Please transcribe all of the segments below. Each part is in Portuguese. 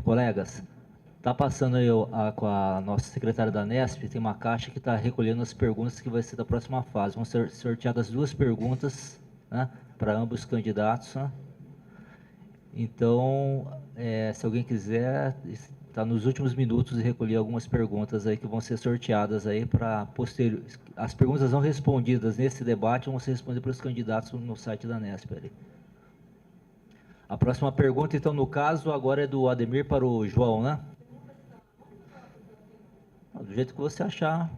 Colegas, está passando aí com a nossa secretária da Nesp, tem uma caixa que está recolhendo as perguntas que vai ser da próxima fase. Vão ser sorteadas 2 perguntas, né, para ambos os candidatos, né? Então, se alguém quiser, está nos últimos minutos de recolher algumas perguntas aí que vão ser sorteadas aí para posterior. As perguntas não respondidas nesse debate vão ser respondidas pelos candidatos no site da Nesp ali. A próxima pergunta, então, no caso, agora é do Ademir para o João, né? Do jeito que você achar.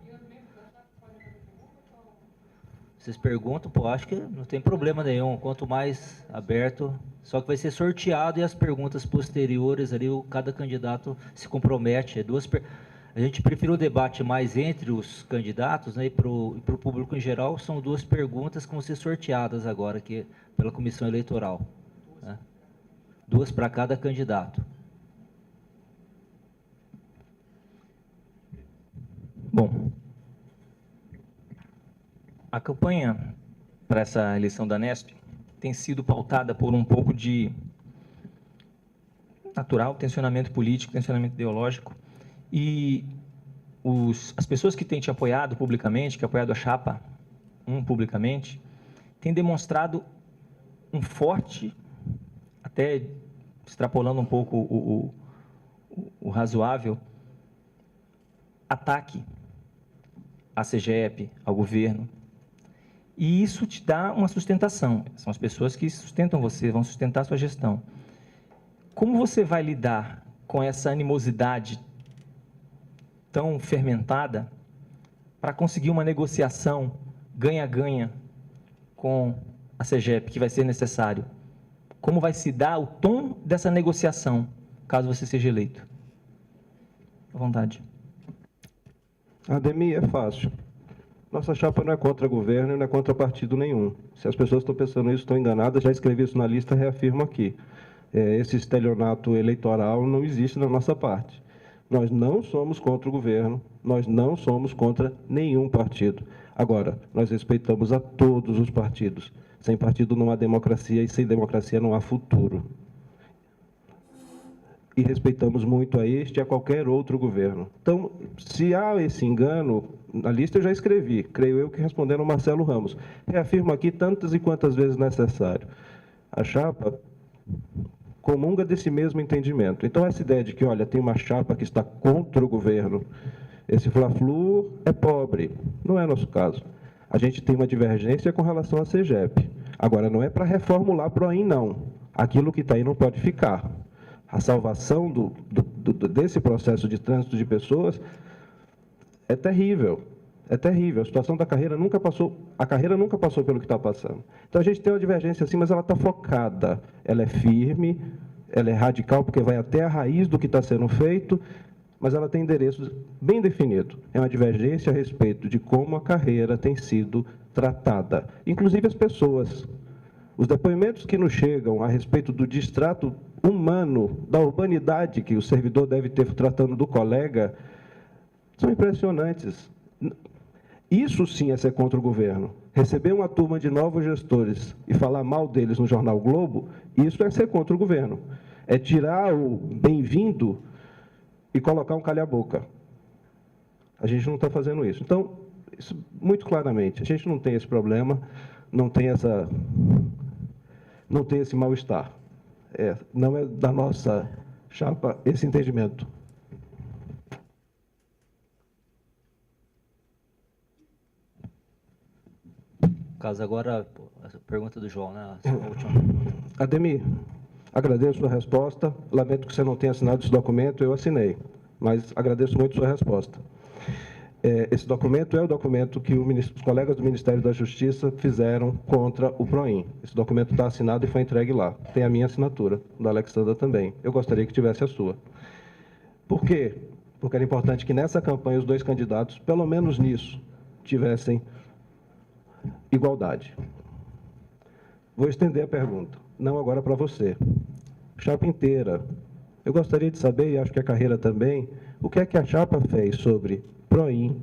Vocês perguntam, pô, acho que não tem problema nenhum. Quanto mais aberto, só que vai ser sorteado e as perguntas posteriores ali, cada candidato se compromete. A gente preferiu o debate mais entre os candidatos, né, e para o público em geral, são 2 perguntas que vão ser sorteadas agora aqui pela comissão eleitoral. 2 para cada candidato. Bom, a campanha para essa eleição da Nesp tem sido pautada por um pouco de natural tensionamento político, tensionamento ideológico, e as pessoas que têm te apoiado publicamente, que apoiado a chapa publicamente, têm demonstrado um forte, até extrapolando um pouco o razoável, ataque à CGEP, ao governo. E isso te dá uma sustentação. São as pessoas que sustentam você, vão sustentar a sua gestão. Como você vai lidar com essa animosidade tão fermentada para conseguir uma negociação ganha-ganha com a CGEP, que vai ser necessário? Como vai se dar o tom dessa negociação, caso você seja eleito? À vontade. Ademir, é fácil. Nossa chapa não é contra governo e não é contra partido nenhum. Se as pessoas estão pensando isso, estão enganadas, já escrevi isso na lista, reafirmo aqui. Esse estelionato eleitoral não existe da nossa parte. Nós não somos contra o governo, nós não somos contra nenhum partido. Agora, nós respeitamos a todos os partidos. Sem partido não há democracia e sem democracia não há futuro. E respeitamos muito a este e a qualquer outro governo. Então, se há esse engano, na lista eu já escrevi, creio eu que respondendo ao Marcelo Ramos. Reafirmo aqui tantas e quantas vezes necessário. A chapa comunga desse mesmo entendimento. Então, essa ideia de que, olha, tem uma chapa que está contra o governo, esse fla-flu é pobre. Não é nosso caso. A gente tem uma divergência com relação à CGEP. Agora, não é para reformular PROIN, não. Aquilo que está aí não pode ficar. A salvação desse processo de trânsito de pessoas é terrível. É terrível. A situação da carreira nunca passou, pelo que está passando. Então, a gente tem uma divergência assim, mas ela está focada. Ela é firme, ela é radical, porque vai até a raiz do que está sendo feito, mas ela tem endereço bem definido. É uma divergência a respeito de como a carreira tem sido tratada. Inclusive as pessoas. Os depoimentos que nos chegam a respeito do distrato humano, da urbanidade que o servidor deve ter tratando do colega, são impressionantes. Isso sim é ser contra o governo. Receber uma turma de novos gestores e falar mal deles no Jornal Globo, isso é ser contra o governo. É tirar o bem-vindo e colocar um calha-boca. A gente não está fazendo isso. Então, isso, muito claramente, a gente não tem esse problema, não tem esse mal-estar. Não é da nossa chapa esse entendimento. Caso agora, a pergunta do João, né? A última. Ademir, agradeço a resposta. Lamento que você não tenha assinado esse documento, eu assinei, mas agradeço muito a sua resposta. Esse documento é o documento que os colegas do Ministério da Justiça fizeram contra o PROIN. Esse documento está assinado e foi entregue lá. Tem a minha assinatura, da Alexandra também. Eu gostaria que tivesse a sua. Por quê? Porque era importante que nessa campanha os 2 candidatos, pelo menos nisso, tivessem igualdade. Vou estender a pergunta, não agora para você. Chapa inteira. Eu gostaria de saber, e acho que a carreira também, o que é que a chapa fez sobre PROIN,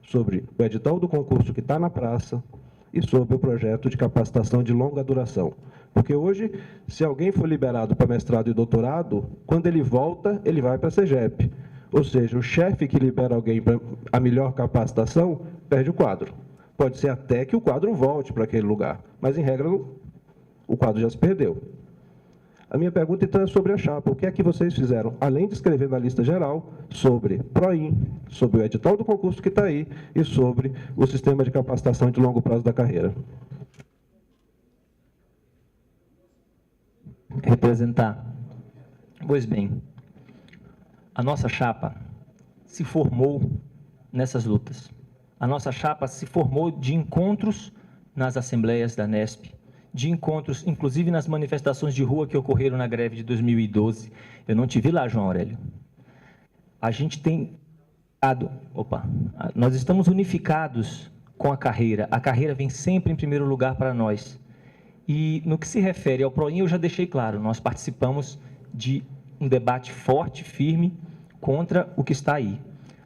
sobre o edital do concurso que está na praça e sobre o projeto de capacitação de longa duração. Porque hoje, se alguém for liberado para mestrado e doutorado, quando ele volta, ele vai para a CEGEP. Ou seja, o chefe que libera alguém para a melhor capacitação, perde o quadro. Pode ser até que o quadro volte para aquele lugar, mas, em regra, o quadro já se perdeu. A minha pergunta, então, é sobre a chapa. O que é que vocês fizeram, além de escrever na lista geral, sobre PROIN, sobre o edital do concurso que está aí e sobre o sistema de capacitação de longo prazo da carreira? Representar. Pois bem, a nossa chapa se formou nessas lutas. A nossa chapa se formou de encontros nas assembleias da Nesp, de encontros, inclusive nas manifestações de rua que ocorreram na greve de 2012. Eu não te vi lá, João Aurélio. A gente tem... Nós estamos unificados com a carreira vem sempre em primeiro lugar para nós. E no que se refere ao PROIN, eu já deixei claro, nós participamos de um debate forte, firme, contra o que está aí.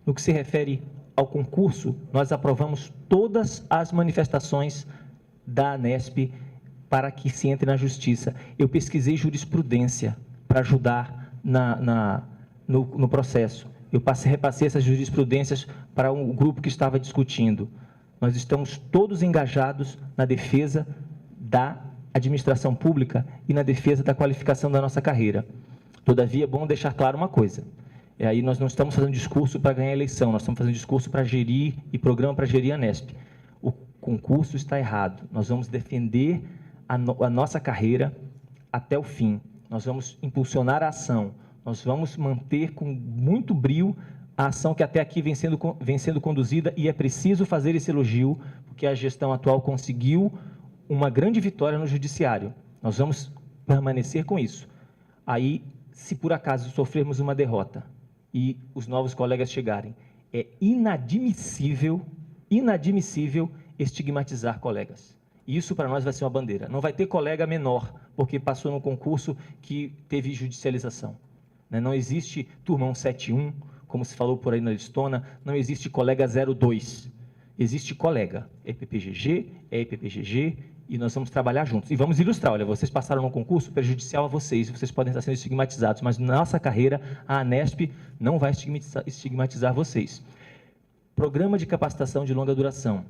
No que se refere ao concurso, nós aprovamos todas as manifestações da Anesp para que se entre na justiça. Eu pesquisei jurisprudência para ajudar no processo. Eu repassei essas jurisprudências para um grupo que estava discutindo. Nós estamos todos engajados na defesa da administração pública e na defesa da qualificação da nossa carreira. Todavia, é bom deixar claro uma coisa. Aí nós não estamos fazendo discurso para ganhar eleição, nós estamos fazendo discurso para gerir e programa para gerir a Nesp. O concurso está errado. Nós vamos defender a nossa carreira até o fim. Nós vamos impulsionar a ação. Nós vamos manter com muito brio a ação que até aqui vem sendo conduzida, e é preciso fazer esse elogio, porque a gestão atual conseguiu uma grande vitória no judiciário. Nós vamos permanecer com isso. Aí, se por acaso sofrermos uma derrota e os novos colegas chegarem, é inadmissível estigmatizar colegas. Isso para nós vai ser uma bandeira. Não vai ter colega menor porque passou num concurso que teve judicialização. Não existe turma 171, como se falou por aí na listona, não existe colega 02. Existe colega, é PPGG, é IPPGG, e nós vamos trabalhar juntos. E vamos ilustrar, olha, vocês passaram num concurso prejudicial a vocês podem estar sendo estigmatizados, mas na nossa carreira, a Anesp não vai estigmatizar vocês. Programa de capacitação de longa duração.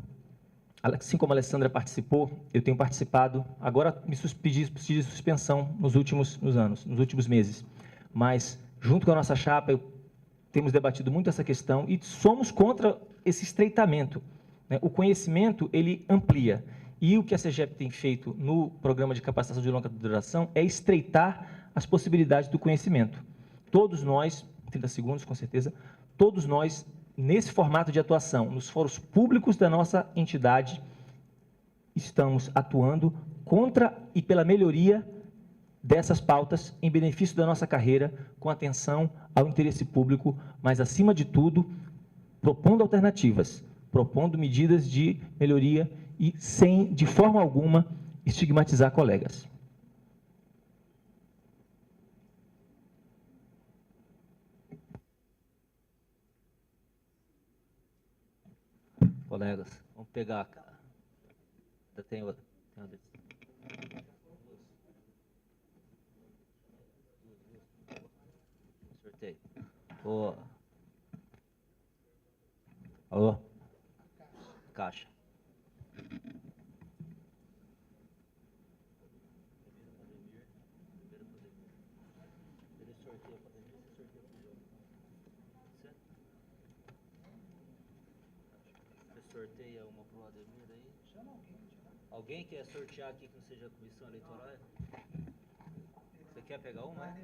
Assim como a Alessandra participou, eu tenho participado, agora me pedi suspensão nos últimos meses, mas junto com a nossa chapa, temos debatido muito essa questão e somos contra esse estreitamento. O conhecimento, ele amplia. E o que a CEGEP tem feito no programa de capacitação de longa duração é estreitar as possibilidades do conhecimento. Todos nós, 30 segundos com certeza, todos nós, nesse formato de atuação, nos fóruns públicos da nossa entidade, estamos atuando contra e pela melhoria dessas pautas em benefício da nossa carreira, com atenção ao interesse público, mas, acima de tudo, propondo alternativas, propondo medidas de melhoria e sem, de forma alguma, estigmatizar colegas. Colegas, vamos pegar. Ainda tem outra. Sorteio. Alô? Caixa. Sorteia uma pro Ademir aí. Chama alguém. Alguém quer sortear aqui que não seja a comissão eleitoral? Você quer pegar uma?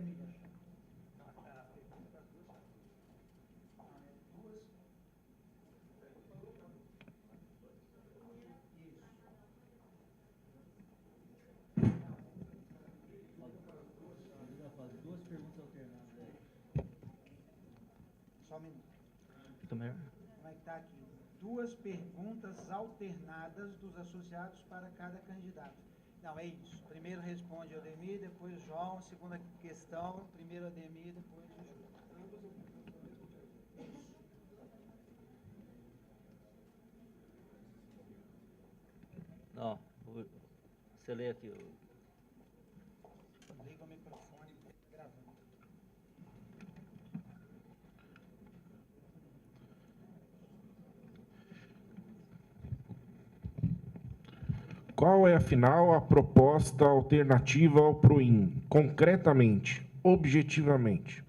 Duas perguntas alternadas aí. Só um minuto. Como é que está aqui? Duas perguntas alternadas dos associados para cada candidato. Não, é isso. Primeiro responde Ademir, depois João. Segunda questão, primeiro Ademir, depois o João. Não, você lê aqui. qual é, afinal, a proposta alternativa ao PROIN, concretamente, objetivamente?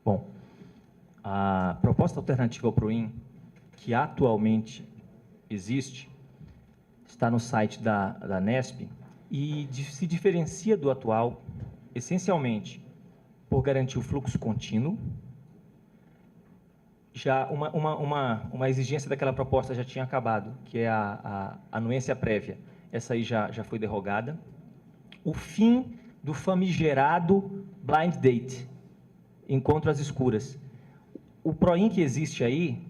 Bom, a proposta alternativa ao PROIN, que atualmente existe, está no site da Nesp e se diferencia do atual, essencialmente, por garantir o fluxo contínuo. Já uma exigência daquela proposta já tinha acabado, que é a anuência prévia. Essa aí já foi derrogada. O fim do famigerado blind date, encontro às escuras. O PROIN que existe aí,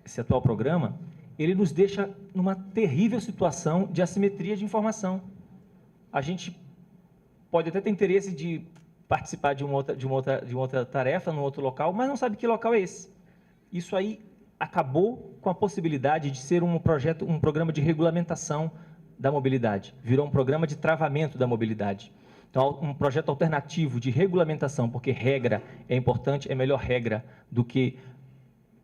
esse atual programa, ele nos deixa numa terrível situação de assimetria de informação. A gente pode até ter interesse de participar de uma outra tarefa, num outro local, mas não sabe que local é esse. Isso aí acabou com a possibilidade de ser um programa de regulamentação da mobilidade. Virou um programa de travamento da mobilidade. Então, um projeto alternativo de regulamentação, porque regra é importante, é melhor regra do que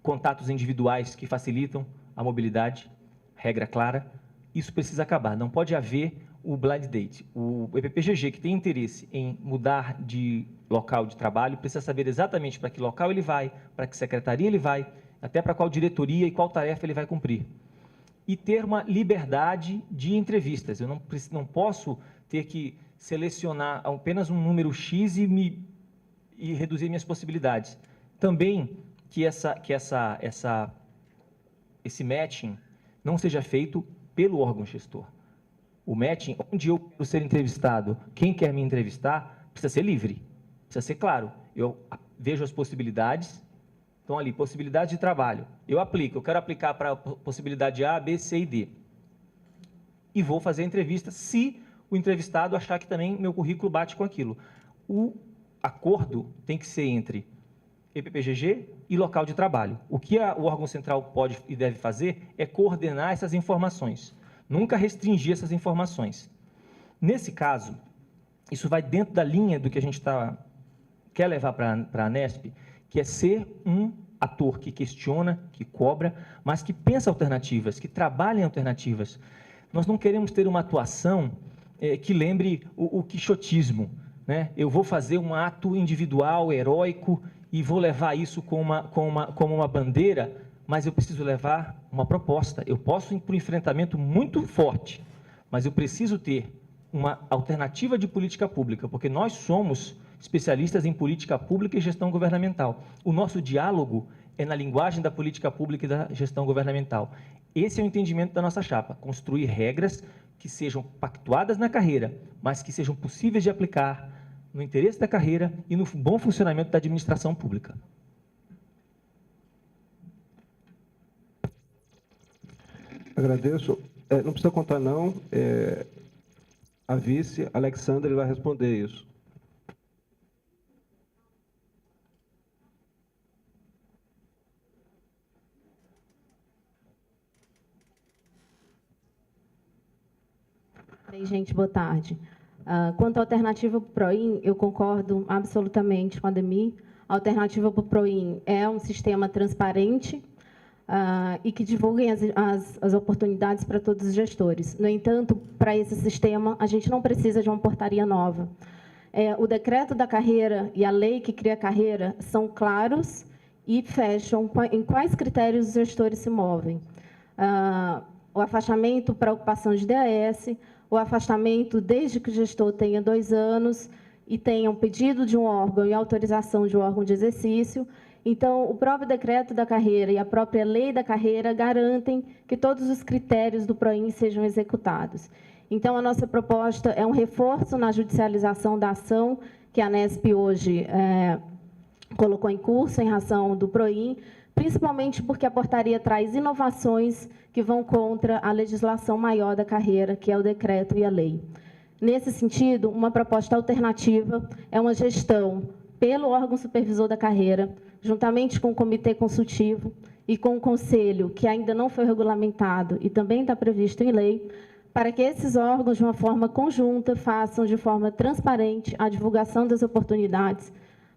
contatos individuais que facilitam a mobilidade, regra clara. Isso precisa acabar, não pode haver o blind date. O EPPGG, que tem interesse em mudar de local de trabalho, precisa saber exatamente para que local ele vai, para que secretaria ele vai, até para qual diretoria e qual tarefa ele vai cumprir. E ter uma liberdade de entrevistas. Eu não posso ter que selecionar apenas um número X e reduzir minhas possibilidades. Também que esse matching não seja feito pelo órgão gestor. O matching, onde eu quero ser entrevistado, quem quer me entrevistar, precisa ser livre, precisa ser claro. Eu vejo as possibilidades, estão ali, possibilidades de trabalho. Eu aplico, eu quero aplicar para a possibilidade A, B, C e D. E vou fazer a entrevista se o entrevistado achar que também meu currículo bate com aquilo. O acordo tem que ser entre EPPGG e local de trabalho. O que o órgão central pode e deve fazer é coordenar essas informações, nunca restringir essas informações. Nesse caso, isso vai dentro da linha do que a gente quer levar para a Nesp, que é ser um ator que questiona, que cobra, mas que pensa alternativas, que trabalha em alternativas. Nós não queremos ter uma atuação que lembre o quixotismo, né? Eu vou fazer um ato individual, heróico, e vou levar isso como uma bandeira, mas eu preciso levar uma proposta. Eu posso ir para um enfrentamento muito forte, mas eu preciso ter uma alternativa de política pública, porque nós somos especialistas em política pública e gestão governamental. O nosso diálogo é na linguagem da política pública e da gestão governamental. Esse é o entendimento da nossa chapa, construir regras que sejam pactuadas na carreira, mas que sejam possíveis de aplicar no interesse da carreira e no bom funcionamento da administração pública. Agradeço. Não precisa contar, não. A vice, Alexandre, vai responder isso. Bem, gente, boa tarde. Quanto à alternativa para o PROIN, eu concordo absolutamente com a Ademir. A alternativa para o PROIN é um sistema transparente e que divulgue as oportunidades para todos os gestores. No entanto, para esse sistema, a gente não precisa de uma portaria nova. O decreto da carreira e a lei que cria a carreira são claros e fecham em quais critérios os gestores se movem. O afastamento para ocupação de DAS, o afastamento desde que o gestor tenha 2 anos e tenha um pedido de um órgão e autorização de um órgão de exercício. Então, o próprio decreto da carreira e a própria lei da carreira garantem que todos os critérios do PROIN sejam executados. Então, a nossa proposta é um reforço na judicialização da ação que a Nesp hoje colocou em curso em razão do PROIN, principalmente porque a portaria traz inovações que vão contra a legislação maior da carreira, que é o decreto e a lei. Nesse sentido, uma proposta alternativa é uma gestão pelo órgão supervisor da carreira, juntamente com o comitê consultivo e com o conselho, que ainda não foi regulamentado e também está previsto em lei, para que esses órgãos, de uma forma conjunta, façam de forma transparente a divulgação das oportunidades,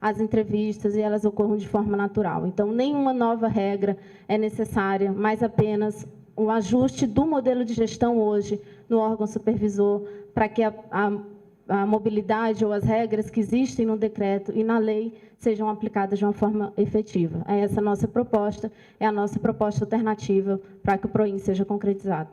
as entrevistas e elas ocorram de forma natural. Então, nenhuma nova regra é necessária, mas apenas o ajuste do modelo de gestão hoje no órgão supervisor, para que a mobilidade ou as regras que existem no decreto e na lei sejam aplicadas de uma forma efetiva. É essa a nossa proposta, é a nossa proposta alternativa para que o PROIN seja concretizado.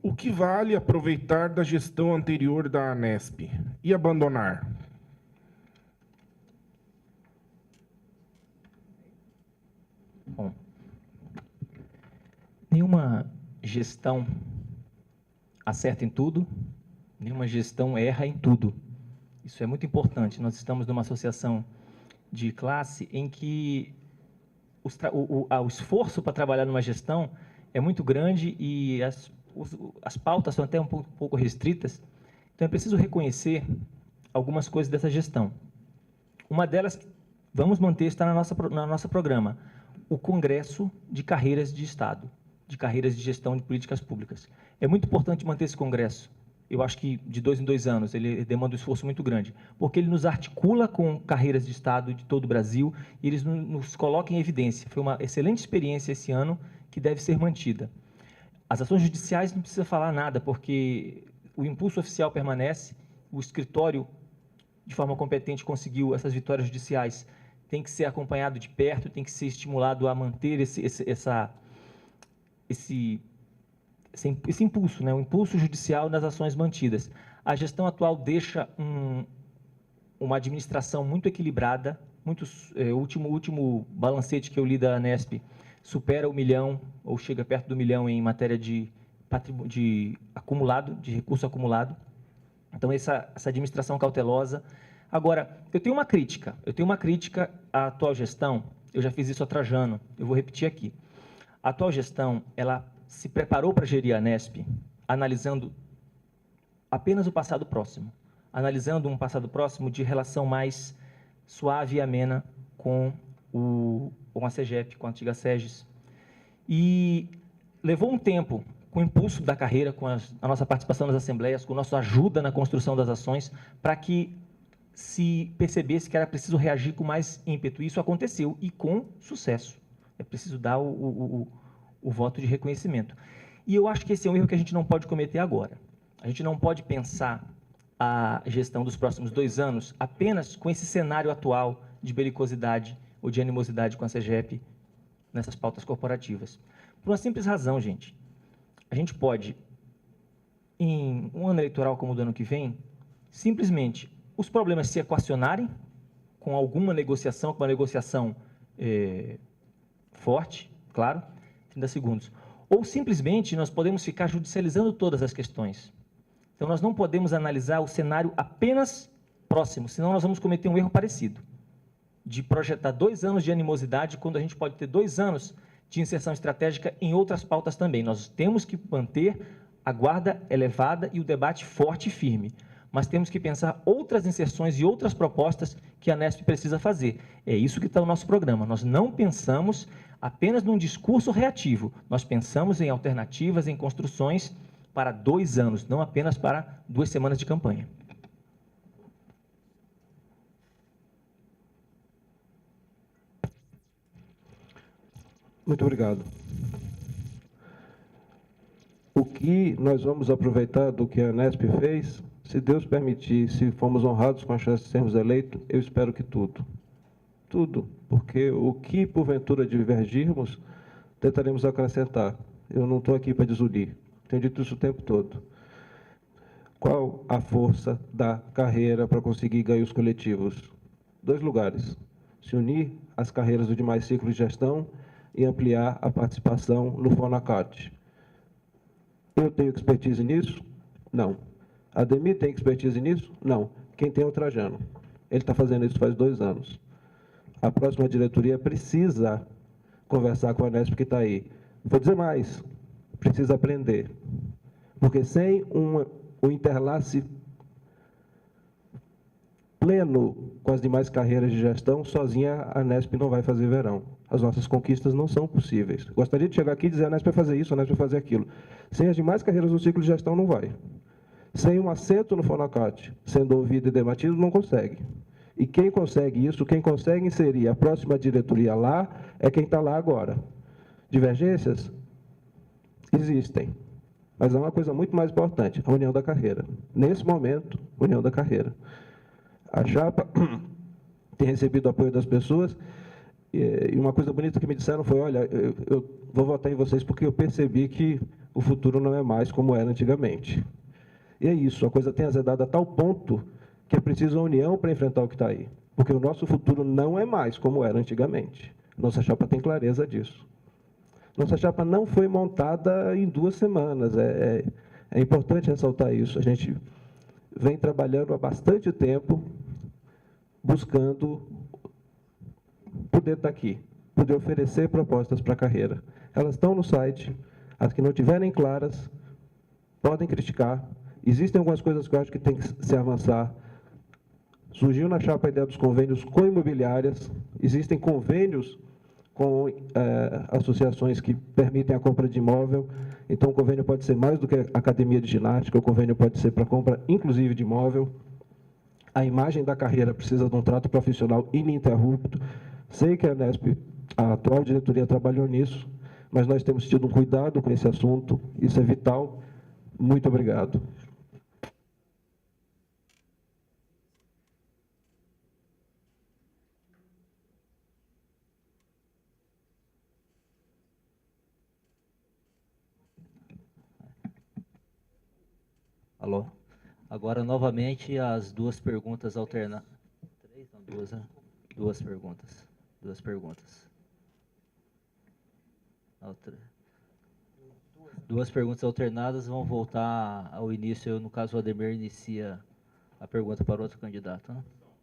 O que vale aproveitar da gestão anterior da Anesp e abandonar? Bom, nenhuma gestão acerta em tudo, nenhuma gestão erra em tudo. Isso é muito importante. Nós estamos numa associação de classe em que o esforço para trabalhar numa gestão é muito grande e as pautas são até um pouco restritas. Então, é preciso reconhecer algumas coisas dessa gestão. Uma delas, vamos manter, está na nossa programa, o Congresso de Carreiras de Estado, de Carreiras de Gestão de Políticas Públicas. É muito importante manter esse congresso. Eu acho que de 2 em 2 anos, ele demanda um esforço muito grande, porque ele nos articula com carreiras de Estado de todo o Brasil e eles nos colocam em evidência. Foi uma excelente experiência esse ano que deve ser mantida. As ações judiciais não precisa falar nada, porque o impulso oficial permanece, o escritório, de forma competente, conseguiu essas vitórias judiciais. Tem que ser acompanhado de perto, tem que ser estimulado a manter esse impulso, né? O impulso judicial nas ações mantidas. A gestão atual deixa uma administração muito equilibrada, o último balancete que eu li da Anesp supera 1 milhão, ou chega perto do 1 milhão em matéria de recurso acumulado. Então, essa administração cautelosa. Agora, eu tenho uma crítica à atual gestão, eu já fiz isso a Trajano, eu vou repetir aqui. A atual gestão, ela se preparou para gerir a Anesp, analisando apenas o passado próximo, analisando um passado próximo de relação mais suave e amena com a CEGEP, com a antiga SEGES. E levou um tempo, com o impulso da carreira, com a nossa participação nas assembleias, com a nossa ajuda na construção das ações, para que se percebesse que era preciso reagir com mais ímpeto. Isso aconteceu, e com sucesso. É preciso dar o voto de reconhecimento. E eu acho que esse é um erro que a gente não pode cometer agora. A gente não pode pensar a gestão dos próximos 2 anos apenas com esse cenário atual de belicosidade ou de animosidade com a CEGEP nessas pautas corporativas. Por uma simples razão, gente. A gente pode, em um ano eleitoral como o do ano que vem, simplesmente os problemas se equacionarem com alguma negociação, com uma negociação forte, claro, 30 segundos. Ou simplesmente nós podemos ficar judicializando todas as questões. Então, nós não podemos analisar o cenário apenas próximo, senão nós vamos cometer um erro parecido, de projetar 2 anos de animosidade, quando a gente pode ter 2 anos de inserção estratégica em outras pautas também. Nós temos que manter a guarda elevada e o debate forte e firme, mas temos que pensar outras inserções e outras propostas que a Anesp precisa fazer. É isso que está no nosso programa. Nós não pensamos apenas num discurso reativo, nós pensamos em alternativas, em construções para 2 anos, não apenas para 2 semanas de campanha. Muito obrigado. O que nós vamos aproveitar do que a Anesp fez, se Deus permitir, se formos honrados com a chance de sermos eleitos, eu espero que tudo. Tudo, porque o que porventura divergirmos, tentaremos acrescentar. Eu não estou aqui para desunir, tenho dito isso o tempo todo. Qual a força da carreira para conseguir ganhos coletivos? dois lugares: se unir às carreiras do demais ciclos de gestão e ampliar a participação no FONACAT. Eu tenho expertise nisso? Não. A Ademir tem expertise nisso? Não. Quem tem é o Trajano. Ele está fazendo isso faz 2 anos. A próxima diretoria precisa conversar com a Anesp que está aí. Vou dizer mais, precisa aprender. Porque sem um interlace pleno com as demais carreiras de gestão, sozinha a Anesp não vai fazer verão. As nossas conquistas não são possíveis. Gostaria de chegar aqui e dizer a Anesp vai fazer isso, a Anesp vai fazer aquilo. Sem as demais carreiras do ciclo de gestão, não vai. Sem um assento no FONACAT, sendo ouvido e debatido, não consegue. E quem consegue isso, quem consegue inserir a próxima diretoria lá, é quem está lá agora. Divergências? Existem. Mas há uma coisa muito mais importante, a união da carreira. Nesse momento, união da carreira. A chapa tem recebido o apoio das pessoas, e uma coisa bonita que me disseram foi, olha, eu vou votar em vocês porque eu percebi que o futuro não é mais como era antigamente. E é isso, a coisa tem azedado a tal ponto que é preciso a união para enfrentar o que está aí. Porque o nosso futuro não é mais como era antigamente. Nossa chapa tem clareza disso. Nossa chapa não foi montada em 2 semanas. É importante ressaltar isso. A gente vem trabalhando há bastante tempo, buscando poder estar aqui, poder oferecer propostas para a carreira. Elas estão no site. As que não estiverem claras, podem criticar. Existem algumas coisas que eu acho que tem que se avançar. Surgiu na chapa a ideia dos convênios com imobiliárias. Existem convênios com associações que permitem a compra de imóvel. Então, o convênio pode ser mais do que academia de ginástica, o convênio pode ser para compra, inclusive, de imóvel. A imagem da carreira precisa de um trato profissional ininterrupto. Sei que a Anesp, a atual diretoria, trabalhou nisso, mas nós temos tido um cuidado com esse assunto. Isso é vital. Muito obrigado. Alô? Agora, novamente, as 2 perguntas alternadas. 3, não, 2, né? 2 perguntas. 2 perguntas. 2 perguntas alternadas vão voltar ao início. No caso, o Ademir inicia a pergunta para outro candidato, né?